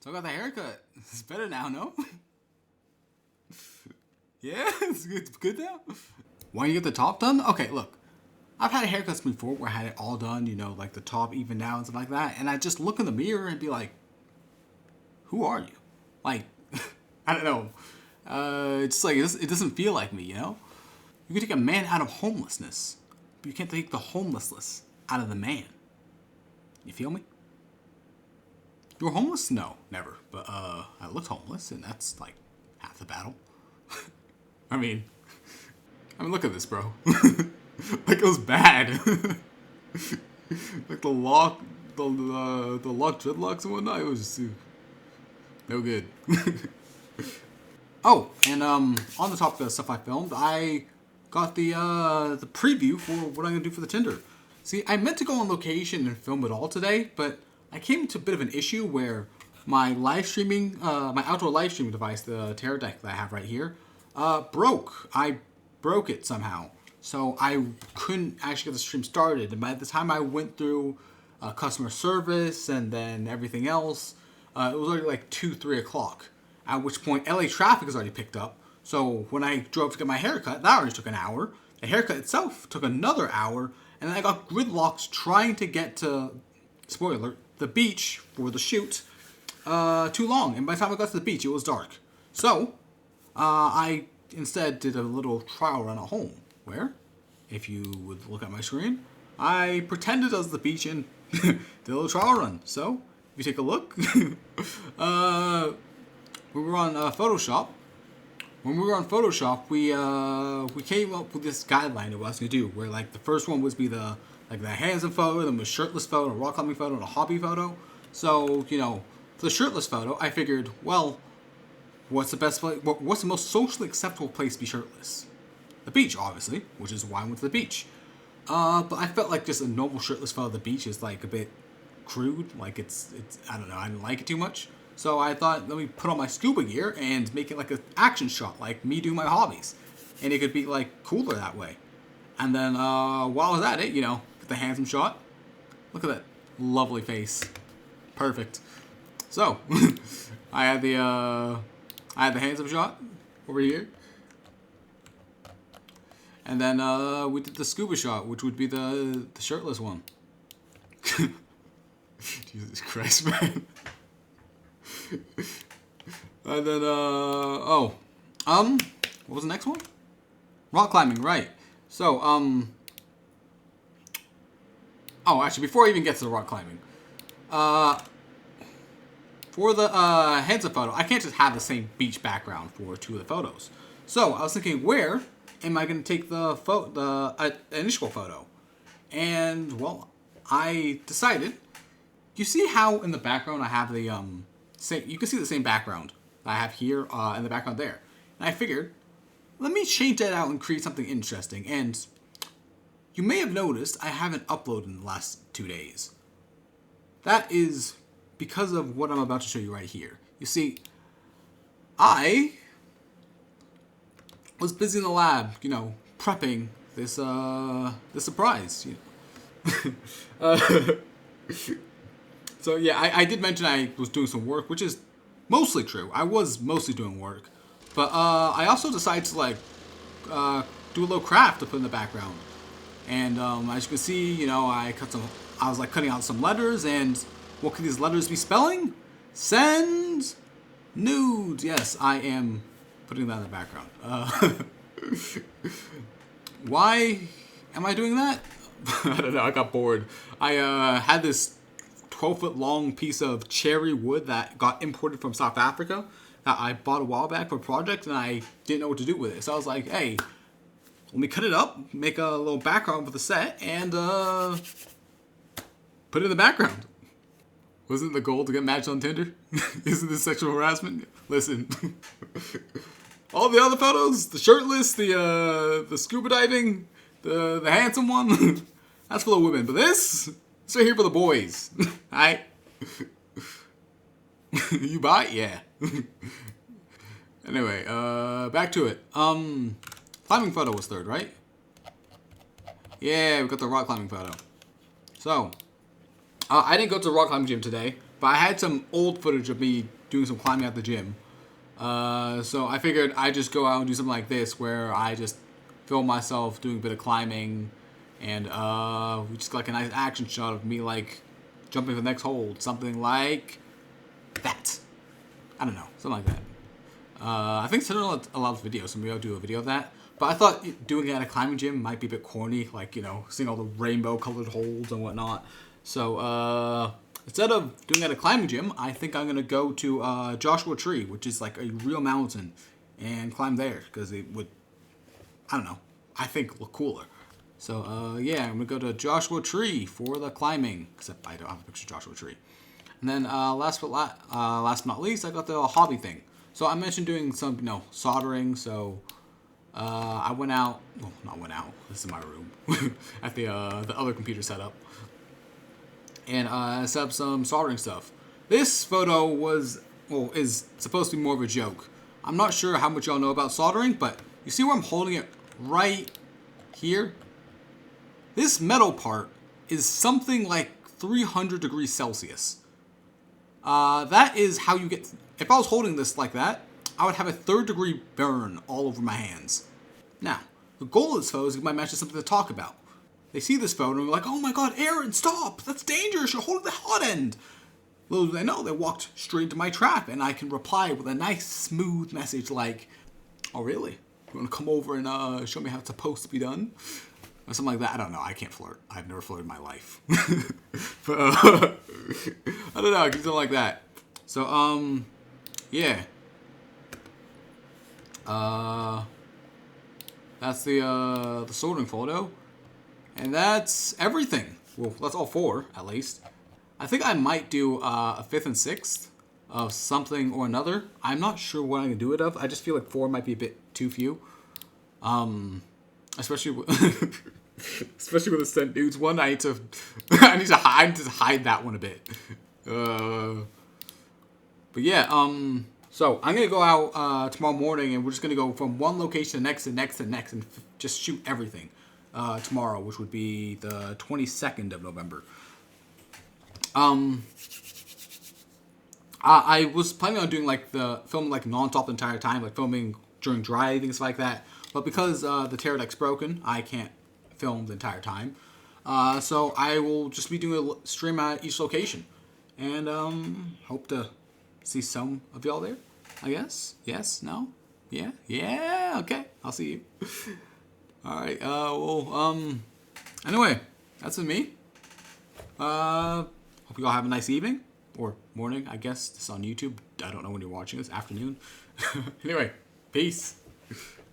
So I got the haircut. It's better now, no? Yeah, it's good now. Why you get the top done? Okay, look. I've had haircuts before where I had it all done, you know, like the top even out and stuff like that. And I just look in the mirror and be like, who are you? Like, I don't know. It's like, it doesn't feel like me, you know? You can take a man out of homelessness, but you can't take the homelessness out of the man. You feel me? You were homeless? No, never. But I looked homeless, and that's like half the battle. I mean, look at this, bro. Like it was bad. Like the lock, the lock dreadlocks and whatnot. It was just no good. Oh, and on the topic of the stuff I filmed, I got the preview for what I'm gonna do for the Tinder. See, I meant to go on location and film it all today, but I came to a bit of an issue where my live streaming, my outdoor live streaming device, the Terra Deck that I have right here, broke. I broke it somehow, so I couldn't actually get the stream started. And by the time I went through customer service and then everything else, it was already like 2-3 o'clock. At which point, LA traffic is already picked up. So when I drove to get my haircut, that already took an hour. The haircut itself took another hour, and then I got gridlocked trying to get to, spoiler, the beach for the shoot too long. And by the time I got to the beach, it was dark. So I instead did a little trial run at home, where, if you would look at my screen, I pretended I was at the beach and did a little trial run. So if you take a look, we were on Photoshop. When we were on Photoshop, we came up with this guideline of what I was gonna do. Where like the first one was be the hands-on photo, then the shirtless photo, a rock climbing photo, and a hobby photo. So you know, for the shirtless photo, I figured, well, what's the best place? What's the most socially acceptable place to be shirtless? The beach, obviously, which is why I went to the beach. But I felt like just a normal shirtless photo of the beach is like a bit crude. Like it's I don't know, I didn't like it too much. So I thought, let me put on my scuba gear and make it like an action shot, like me doing my hobbies. And it could be like cooler that way. And then while I was at it, you know, get the handsome shot. Look at that lovely face. Perfect. So I had the handsome shot over here. And then we did the scuba shot, which would be the shirtless one. Jesus Christ, man. And then, what was the next one? Rock climbing, right. So, actually, before I even get to the rock climbing, for the, hands-up photo, I can't just have the same beach background for two of the photos. So, I was thinking, where am I going to take the initial photo? And, well, I decided, you see how in the background I have the, you can see the same background I have here in the background there. And I figured, let me change that out and create something interesting. And you may have noticed I haven't uploaded in the last 2 days. That is because of what I'm about to show you right here. You see, I was busy in the lab, you know, prepping this surprise. You know. So yeah, I did mention I was doing some work, which is mostly true. I was mostly doing work, but I also decided to like do a little craft to put in the background. And as you can see, you know, I was like cutting out some letters, and what could these letters be spelling? Send nudes. Yes, I am putting that in the background. Why am I doing that? I don't know. I got bored. I had this 12-foot long piece of cherry wood that got imported from South Africa that I bought a while back for a project, and I didn't know what to do with it. So I was like, hey, let me cut it up, make a little background for the set, and put it in the background. Wasn't the goal to get matched on Tinder? Isn't this sexual harassment? Listen. All the other photos, the shirtless, the scuba diving, the handsome one, that's for the women. But this right here for the boys. Alright? You buy it? Yeah. Anyway, back to it. Climbing photo was third, right? Yeah, we got the rock climbing photo. So, I didn't go to the rock climbing gym today. but I had some old footage of me doing some climbing at the gym. So I figured I'd just go out and do something like this, where I just film myself doing a bit of climbing, and we just got like a nice action shot of me like jumping to the next hold, something like that. I don't know, something like that. I think Cinder allows videos, so maybe I'll do a video of that. But I thought doing it at a climbing gym might be a bit corny, like, you know, seeing all the rainbow colored holds and whatnot. So, instead of doing it at a climbing gym, I think I'm going to go to Joshua Tree, which is like a real mountain, and climb there, because it would, I don't know, I think look cooler. So, yeah, I'm going to go to Joshua Tree for the climbing, except I don't have a picture of Joshua Tree. And then, last but not least, I got the hobby thing. So I mentioned doing some, you know, soldering, so I went out, well, not went out, this is my room, at the other computer setup, and set up some soldering stuff. This photo is supposed to be more of a joke. I'm not sure how much y'all know about soldering, but you see where I'm holding it right here? This metal part is something like 300 degrees Celsius. That is how you get, if I was holding this like that, I would have a 3rd degree burn all over my hands. Now, the goal of this photo is to get my match to something to talk about. They see this photo and they're like, oh my god, Aaron, stop! That's dangerous, you're holding the hot end! Little do they know, they walked straight into my trap, and I can reply with a nice, smooth message like, oh really? You want to come over and show me how it's supposed to be done? Or something like that. I don't know, I can't flirt. I've never flirted in my life. But, I don't know, I can something like that. So, yeah. That's the soldering photo. And that's everything. Well, that's all 4, at least. I think I might do a 5th and 6th of something or another. I'm not sure what I'm going to do it of. I just feel like 4 might be a bit too few. Especially with, especially with the Sent Nudes one. I need to hide that one a bit. But yeah, so I'm going to go out tomorrow morning, and we're just going to go from one location to the next, and just shoot everything tomorrow, which would be the 22nd of November. I was planning on doing like the film like non-stop the entire time, like filming during dry, things like that. But because the Teradek's broken, I can't film the entire time. So I will just be doing a stream at each location, and hope to see some of y'all there, I guess. Yes? No? Yeah? Yeah? Okay. I'll see you. Alright, anyway, that's with me. Hope you all have a nice evening. Or morning, I guess. This is on YouTube. I don't know when you're watching this. Afternoon. Anyway, peace.